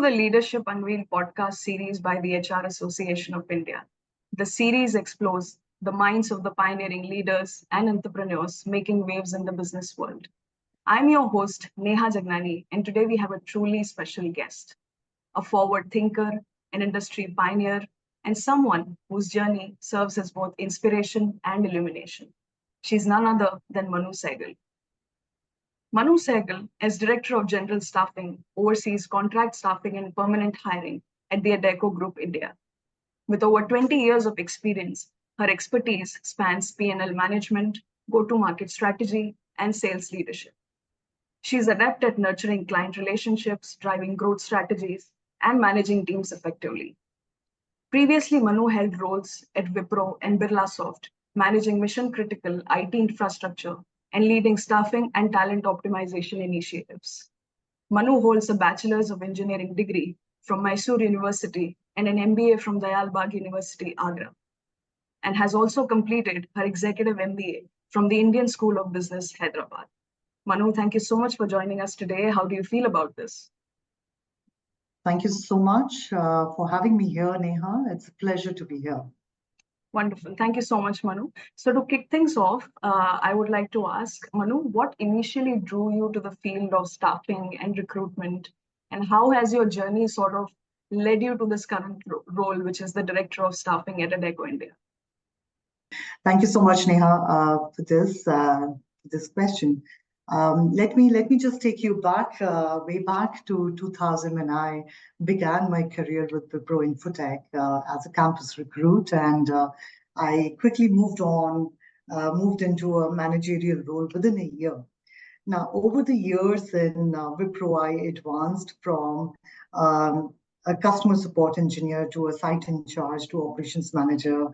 the Leadership Unveiled podcast series by the HR Association of India. The series explores the minds of the pioneering leaders and entrepreneurs making waves in the business world. I'm your host, Neha Jagnani, and today we have a truly special guest, a forward thinker, an industry pioneer, and someone whose journey serves as both inspiration and illumination. She's none other than Manu Saigal. Manu Saigal, as Director of General Staffing, oversees contract staffing and permanent hiring at the Adecco Group India. With over 20 years of experience, her expertise spans P&L management, go-to-market strategy, and sales leadership. She is adept at nurturing client relationships, driving growth strategies, and managing teams effectively. Previously, Manu held roles at Wipro and Birlasoft, managing mission-critical IT infrastructure and leading staffing and talent optimization initiatives. Manu holds a Bachelor's of Engineering degree from Mysore University and an MBA from Dayalbagh University, Agra, and has also completed her Executive MBA from the Indian School of Business, Hyderabad. Manu, thank you so much for joining us today. How do you feel about this? Thank you so much for having me here, Neha. It's a pleasure to be here. Wonderful. Thank you so much, Manu. So to kick things off, I would like to ask, Manu, what initially drew you to the field of staffing and recruitment, and how has your journey sort of led you to this current role, which is the Director of Staffing at Adecco India? Thank you so much, Neha, for this question. Let me just take you back, way back to 2000 when I began my career with Wipro Infotech as a campus recruit, and I quickly moved into a managerial role within a year. Now, over the years in Wipro, I advanced from a customer support engineer to a site in charge to operations manager,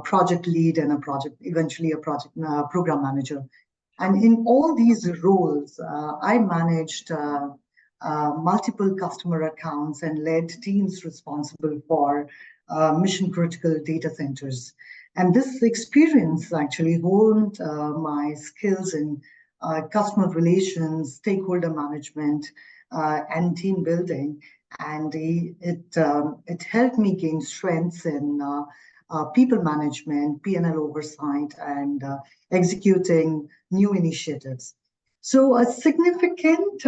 project lead, and eventually a program manager. And in all these roles, I managed multiple customer accounts and led teams responsible for mission-critical data centers. And this experience actually honed my skills in customer relations, stakeholder management, and team building. And it helped me gain strengths in people management, P&L oversight, and executing new initiatives. So a significant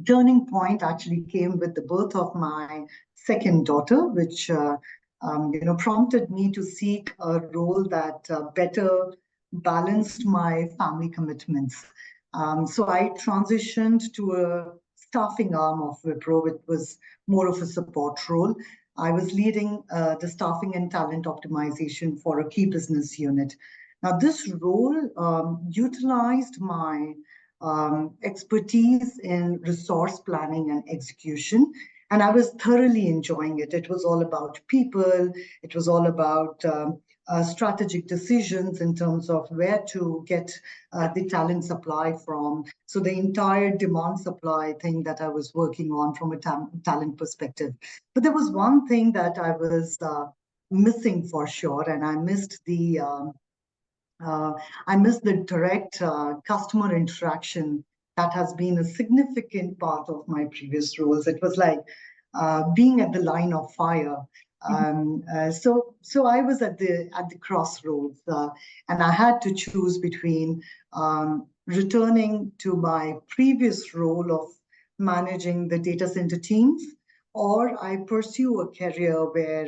turning point actually came with the birth of my second daughter, which prompted me to seek a role that better balanced my family commitments. So I transitioned to a staffing arm of Wipro, which was more of a support role. I was leading the staffing and talent optimization for a key business unit. Now, this role utilized my expertise in resource planning and execution, and I was thoroughly enjoying it. It was all about people. It was all about strategic decisions in terms of where to get the talent supply from. So the entire demand supply thing that I was working on from a talent perspective. But there was one thing that I was missing for sure, and I missed the direct customer interaction that has been a significant part of my previous roles. It was like being at the line of fire. So I was at the crossroads, and I had to choose between returning to my previous role of managing the data center teams, or I pursue a career where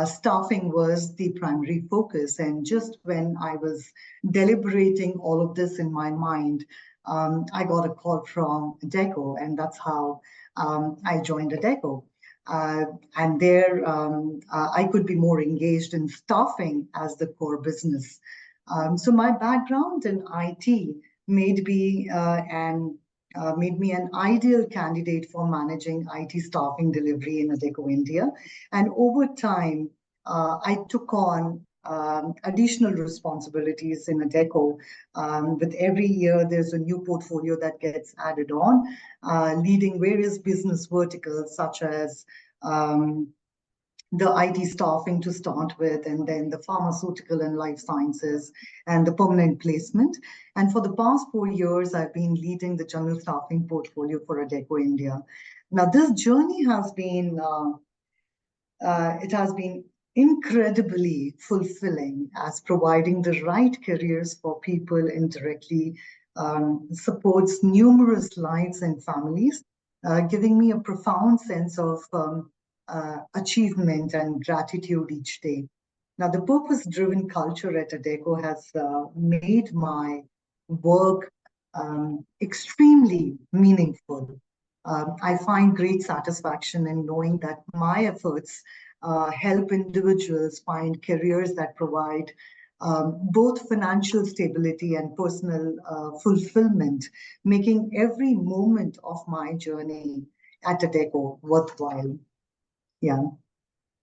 staffing was the primary focus. And just when I was deliberating all of this in my mind, I got a call from Adecco, and that's how I joined Adecco. And there, I could be more engaged in staffing as the core business. So my background in IT made me an ideal candidate for managing IT staffing delivery in Adecco India. And over time, I took on additional responsibilities in Adecco. With every year, there's a new portfolio that gets added on, leading various business verticals such as the IT staffing to start with, and then the pharmaceutical and life sciences, and the permanent placement. And for the past 4 years, I've been leading the general staffing portfolio for Adecco India. Now, this journey has been it has been incredibly fulfilling, as providing the right careers for people indirectly supports numerous lives and families, giving me a profound sense of achievement and gratitude each day. Now, the purpose-driven culture at Adecco has made my work extremely meaningful. I find great satisfaction in knowing that my efforts help individuals find careers that provide both financial stability and personal fulfillment, making every moment of my journey at Adecco worthwhile. Yeah.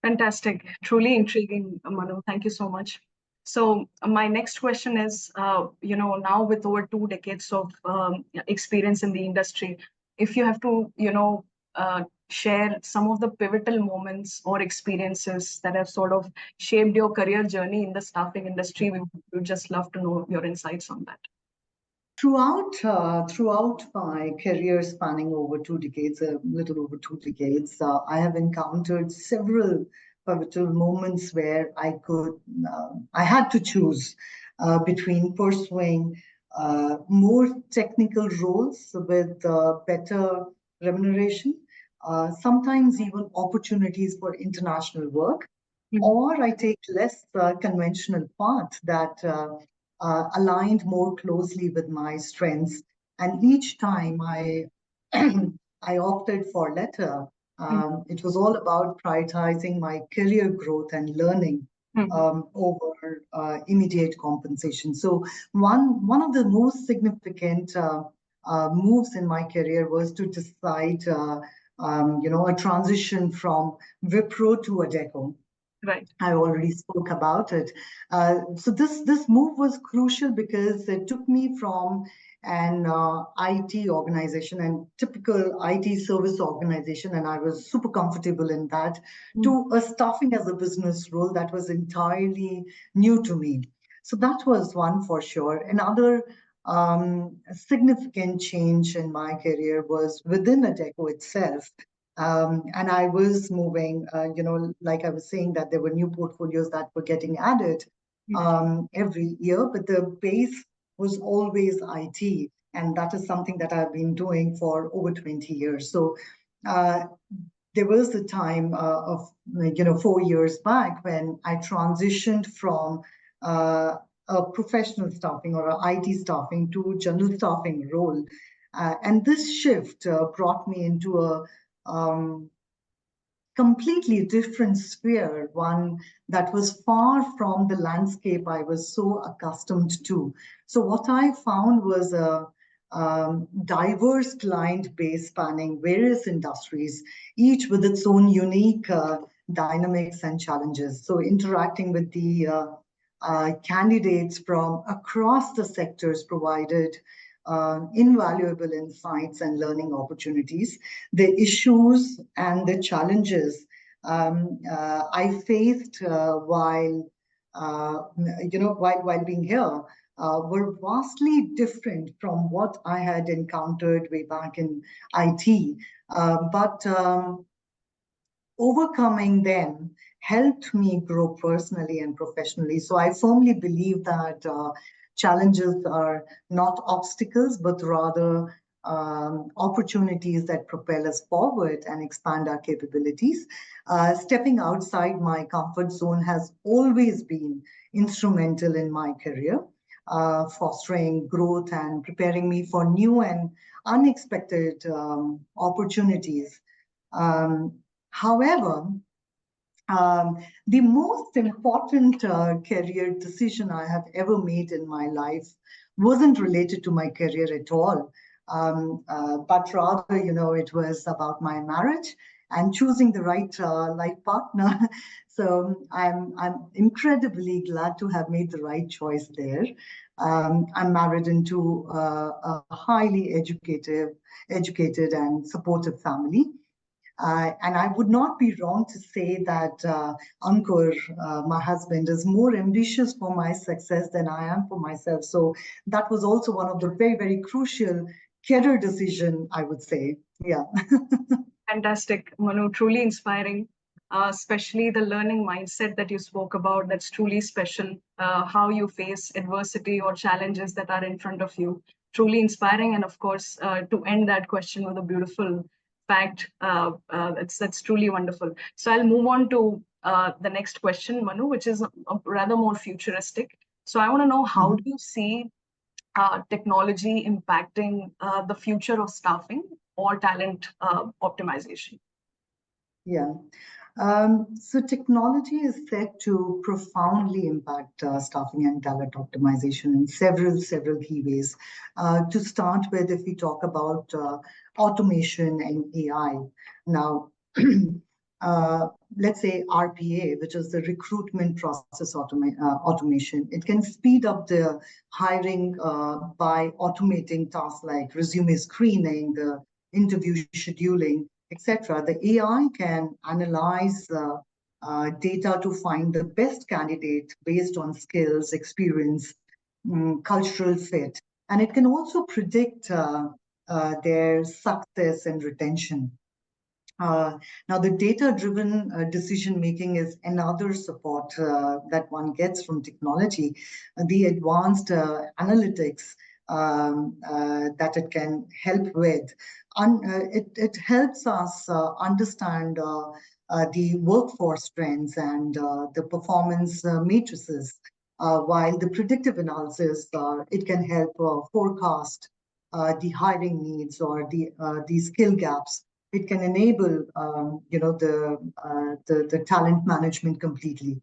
Fantastic. Truly intriguing, Manu. Thank you so much. So my next question is, now with over 2 decades of experience in the industry, if you have to, share some of the pivotal moments or experiences that have sort of shaped your career journey in the staffing industry, we would just love to know your insights on that. Throughout my career spanning over 2 decades, a little over 2 decades, I have encountered several pivotal moments where I had to choose between pursuing more technical roles with better remuneration, sometimes even opportunities for international work, or I take less conventional path that aligned more closely with my strengths. And each time I opted for latter, it was all about prioritizing my career growth and learning over immediate compensation. So one of the most significant moves in my career was to decide, a transition from Wipro to Adecco. Right. I already spoke about it. So this move was crucial because it took me from an IT organization and typical IT service organization, and I was super comfortable in that, to a staffing as a business role that was entirely new to me. So that was one for sure. Another significant change in my career was within Adecco itself. And I was moving, like I was saying, that there were new portfolios that were getting added every year, but the base was always IT. And that is something that I've been doing for over 20 years. So there was a time of, 4 years back when I transitioned from a professional staffing or a IT staffing to general staffing role. And this shift brought me into a completely different sphere, one that was far from the landscape I was so accustomed to. So what I found was a diverse client base spanning various industries, each with its own unique dynamics and challenges. So interacting with the candidates from across the sectors provided invaluable insights and learning opportunities. The issues and the challenges I faced while being here were vastly different from what I had encountered way back in IT. But overcoming them helped me grow personally and professionally. So I firmly believe that challenges are not obstacles, but rather opportunities that propel us forward and expand our capabilities. Stepping outside my comfort zone has always been instrumental in my career, fostering growth and preparing me for new and unexpected opportunities. However, the most important career decision I have ever made in my life wasn't related to my career at all, but rather, it was about my marriage and choosing the right life partner. So I'm incredibly glad to have made the right choice there. I'm married into a highly educated and supportive family. And I would not be wrong to say that Ankur, my husband, is more ambitious for my success than I am for myself. So that was also one of the very, very crucial career decision, I would say. Yeah. Fantastic, Manu. Truly inspiring, especially the learning mindset that you spoke about. That's truly special. How you face adversity or challenges that are in front of you. Truly inspiring. And of course, to end that question with a beautiful fact, that's truly wonderful. So I'll move on to the next question, Manu, which is rather more futuristic. So I want to know, how do you see technology impacting the future of staffing or talent optimization? Yeah. So technology is set to profoundly impact staffing and talent optimization in several key ways. To start with, if we talk about automation and AI, now uh, let's say RPA, which is the recruitment process automation, it can speed up the hiring by automating tasks like resume screening, the interview scheduling, etc. The AI can analyze data to find the best candidate based on skills, experience, cultural fit, and it can also predict their success and retention. Now, the data-driven decision making is another support that one gets from technology. The advanced analytics that it can help with. It helps us understand the workforce trends and the performance matrices, while the predictive analysis, it can help forecast the hiring needs or the skill gaps. It can enable, the talent management completely.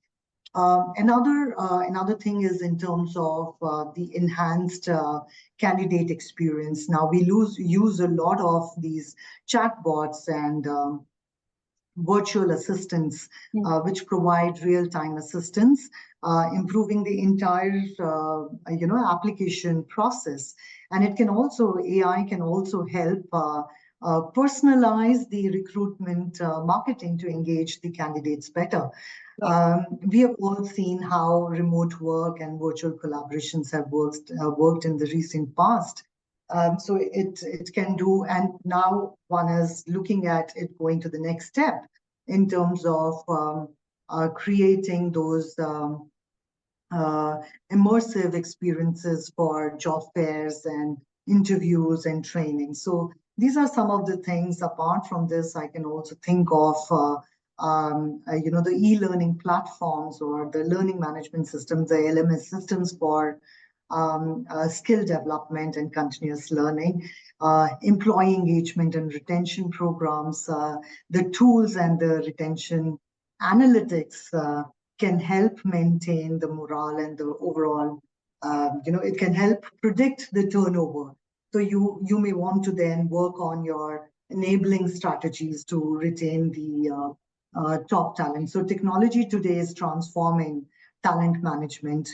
Another thing is in terms of the enhanced candidate experience. Now we use a lot of these chatbots and virtual assistants, which provide real-time assistance, improving the entire application process. And it can also, AI can also help personalize the recruitment marketing to engage the candidates better. We have all seen how remote work and virtual collaborations have worked in the recent past. So it can do, and now one is looking at it going to the next step in terms of creating those immersive experiences for job fairs and interviews and training. So these are some of the things. Apart from this, I can also think of the e-learning platforms or the learning management systems, the LMS systems for skill development and continuous learning, employee engagement and retention programs, the tools and the retention analytics can help maintain the morale and the overall, it can help predict the turnover. So you may want to then work on your enabling strategies to retain the top talent. So technology today is transforming talent management,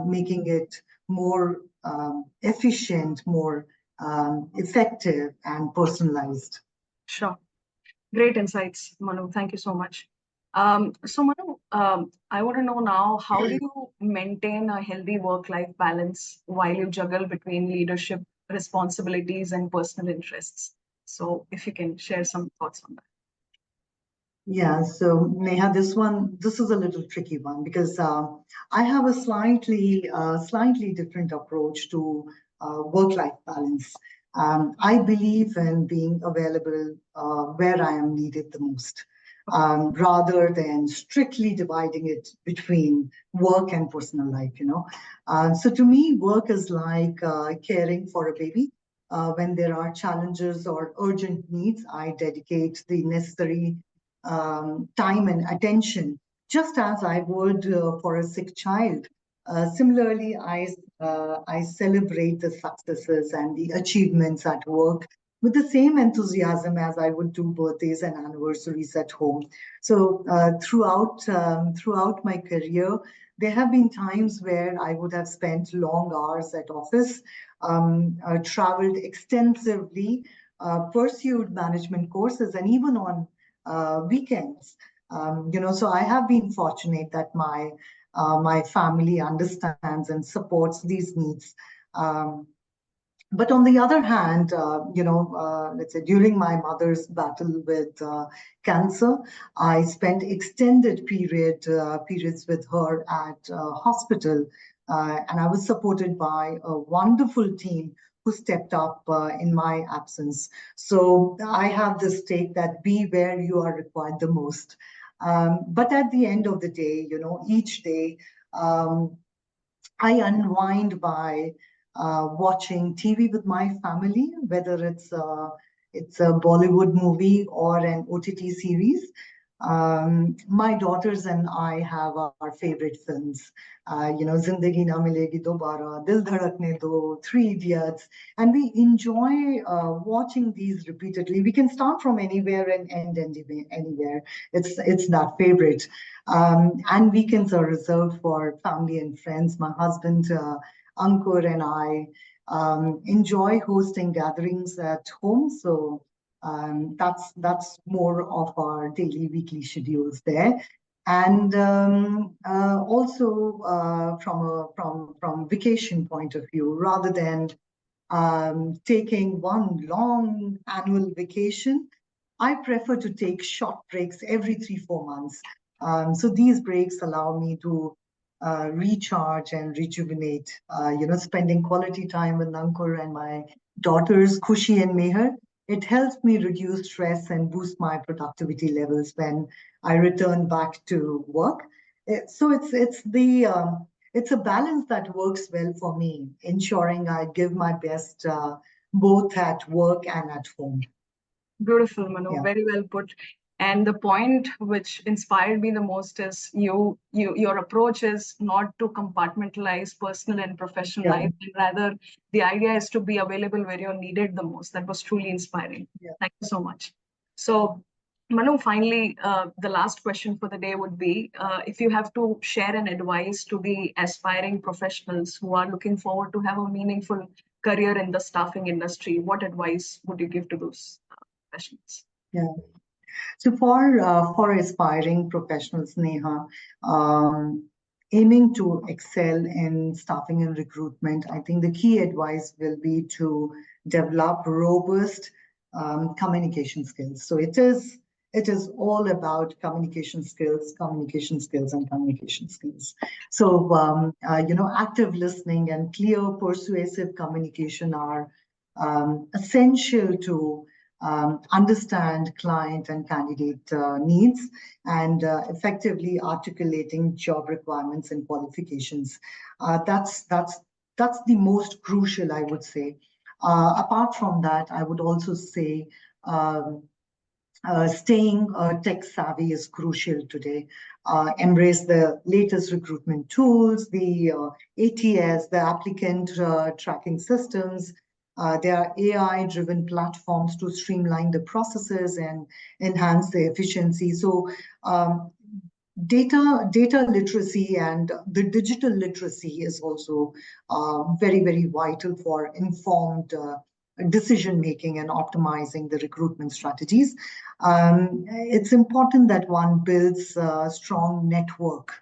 making it more efficient, more effective, and personalized. Sure. Great insights, Manu. Thank you so much. So, Manu, I want to know now, how do you maintain a healthy work-life balance while you juggle between leadership responsibilities and personal interests? So, if you can share some thoughts on that. Yeah, so Neha, this is a little tricky one because I have a slightly different approach to work-life balance. I believe in being available where I am needed the most, rather than strictly dividing it between work and personal life, So to me, work is like caring for a baby. When there are challenges or urgent needs, I dedicate the necessary time and attention, just as I would for a sick child. Similarly, I celebrate the successes and the achievements at work with the same enthusiasm as I would do birthdays and anniversaries at home. So throughout my career, there have been times where I would have spent long hours at office, traveled extensively, pursued management courses, and even on weekends. So I have been fortunate that my family understands and supports these needs. But on the other hand, let's say during my mother's battle with cancer, I spent extended periods with her at hospital, and I was supported by a wonderful team who stepped up in my absence. So I have this take that be where you are required the most. But at the end of the day, each day, um, I unwind by watching TV with my family, whether it's a Bollywood movie or an OTT series. My daughters and I have our favorite films, Zindagi Na Milegi Dobara, Dil Dhadakne Do, Three Idiots, and we enjoy watching these repeatedly. We can start from anywhere and end anywhere. It's that favorite. And weekends are reserved for family and friends. My husband, Ankur, and I enjoy hosting gatherings at home. So that's more of our daily, weekly schedules there. And also from vacation point of view, rather than taking one long annual vacation, I prefer to take short breaks every 3-4 months. So these breaks allow me to recharge and rejuvenate. Spending quality time with Ankur and my daughters, Khushi and Meher, it helps me reduce stress and boost my productivity levels when I return back to work. So it's a balance that works well for me, ensuring I give my best both at work and at home. Beautiful, Manu. Yeah, Very well put. And the point which inspired me the most is your approach is not to compartmentalize personal and professional yeah, life, and rather the idea is to be available where you're needed the most. That was truly inspiring. yeah. Thank you so much. So, Manu, finally, the last question for the day would be if you have to share an advice to the aspiring professionals who are looking forward to have a meaningful career in the staffing industry, what advice would you give to those professionals? Yeah. So for aspiring professionals, Neha, aiming to excel in staffing and recruitment, I think the key advice will be to develop robust communication skills. So it is all about communication skills, and communication skills. So active listening and clear, persuasive communication are essential to understand client and candidate needs, and effectively articulating job requirements and qualifications. That's the most crucial, I would say. Apart from that, I would also say um, staying tech savvy is crucial today. Embrace the latest recruitment tools, the ATS, the applicant tracking systems. There are AI-driven platforms to streamline the processes and enhance the efficiency. So data literacy and the digital literacy is also very, very vital for informed decision making and optimizing the recruitment strategies. It's important that one builds a strong network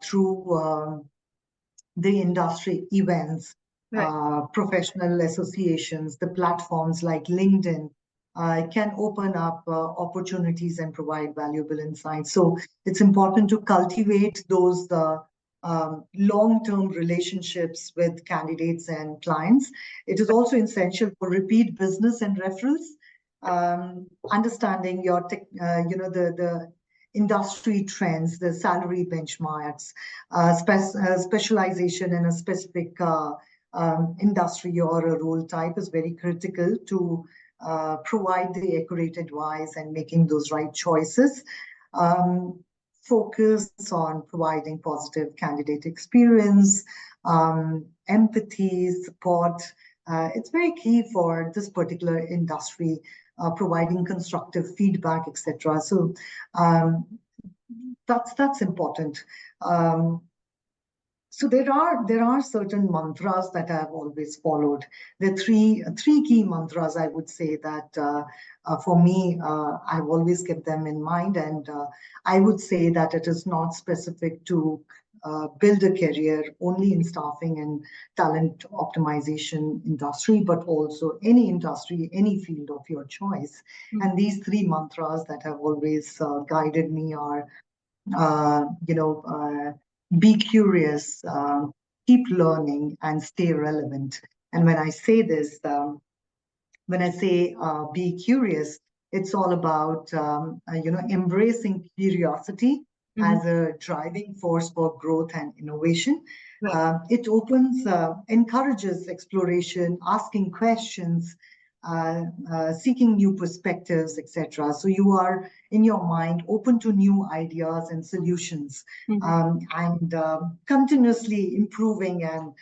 through the industry events, Right. professional associations, the platforms like LinkedIn can open up opportunities and provide valuable insights. So it's important to cultivate those long-term relationships with candidates and clients. It is also essential for repeat business and referrals. Understanding your the industry trends, the salary benchmarks, specialization in a specific industry or a role type is very critical to provide the accurate advice and making those right choices. Focus on providing positive candidate experience, empathy, support. It's very key for this particular industry, providing constructive feedback, etc. So that's important. Um, so there are certain mantras that I've always followed. The three key mantras I would say that for me I've always kept them in mind, and I would say that it is not specific to build a career only in staffing and talent optimization industry, but also any industry, any field of your choice. And these three mantras that have always guided me are, be curious, keep learning, and stay relevant. And when I say this, when I say be curious, it's all about embracing curiosity as a driving force for growth and innovation. It encourages exploration, asking questions, seeking new perspectives, etc. So you are in your mind open to new ideas and solutions, and continuously improving and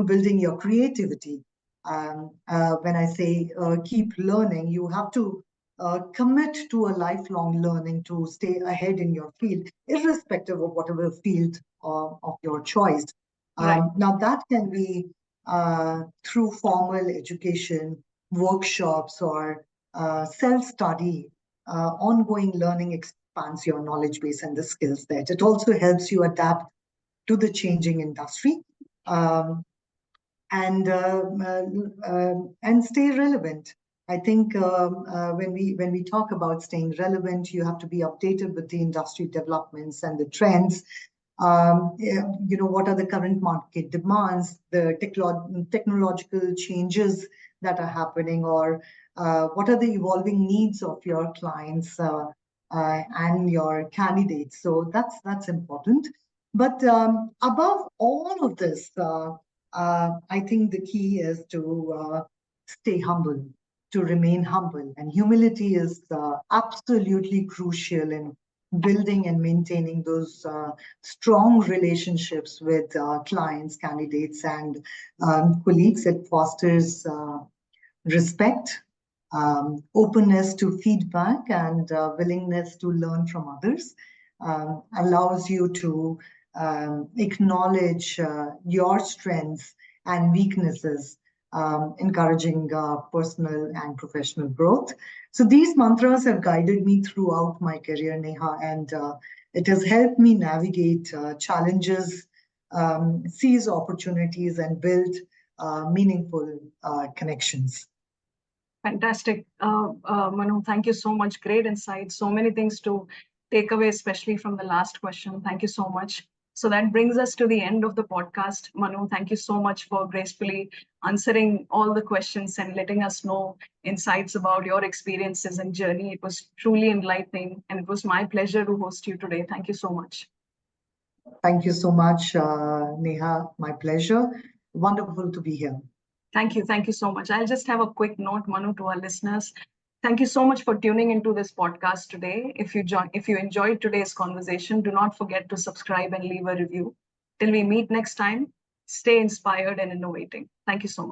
building your creativity. When I say keep learning, you have to commit to a lifelong learning to stay ahead in your field, irrespective of whatever field of your choice. Now, that can be through formal education, workshops, or self-study. Ongoing learning expands your knowledge base and the skills that it also helps you adapt to the changing industry. And stay relevant. I think when we talk about staying relevant, you have to be updated with the industry developments and the trends. What are the current market demands, the technological changes that are happening, or what are the evolving needs of your clients and your candidates. So that's important. But above all of this, I think the key is to stay humble, to remain humble. And humility is absolutely crucial in building and maintaining those strong relationships with clients, candidates, and colleagues. It fosters respect, openness to feedback, and willingness to learn from others. Allows you to acknowledge your strengths and weaknesses, encouraging personal and professional growth. So these mantras have guided me throughout my career, Neha, and it has helped me navigate challenges, seize opportunities, and build meaningful connections. Fantastic. Manu, thank you so much. Great insights. So many things to take away, especially from the last question. Thank you so much. So that brings us to the end of the podcast. Manu, thank you so much for gracefully answering all the questions and letting us know insights about your experiences and journey. It was truly enlightening, and it was my pleasure to host you today. Thank you so much. Thank you so much, Neha. My pleasure. Wonderful to be here. Thank you. Thank you so much. I'll just have a quick note, Manu, to our listeners. Thank you so much for tuning into this podcast today. If you enjoyed today's conversation, do not forget to subscribe and leave a review. Till we meet next time, stay inspired and innovating. Thank you so much.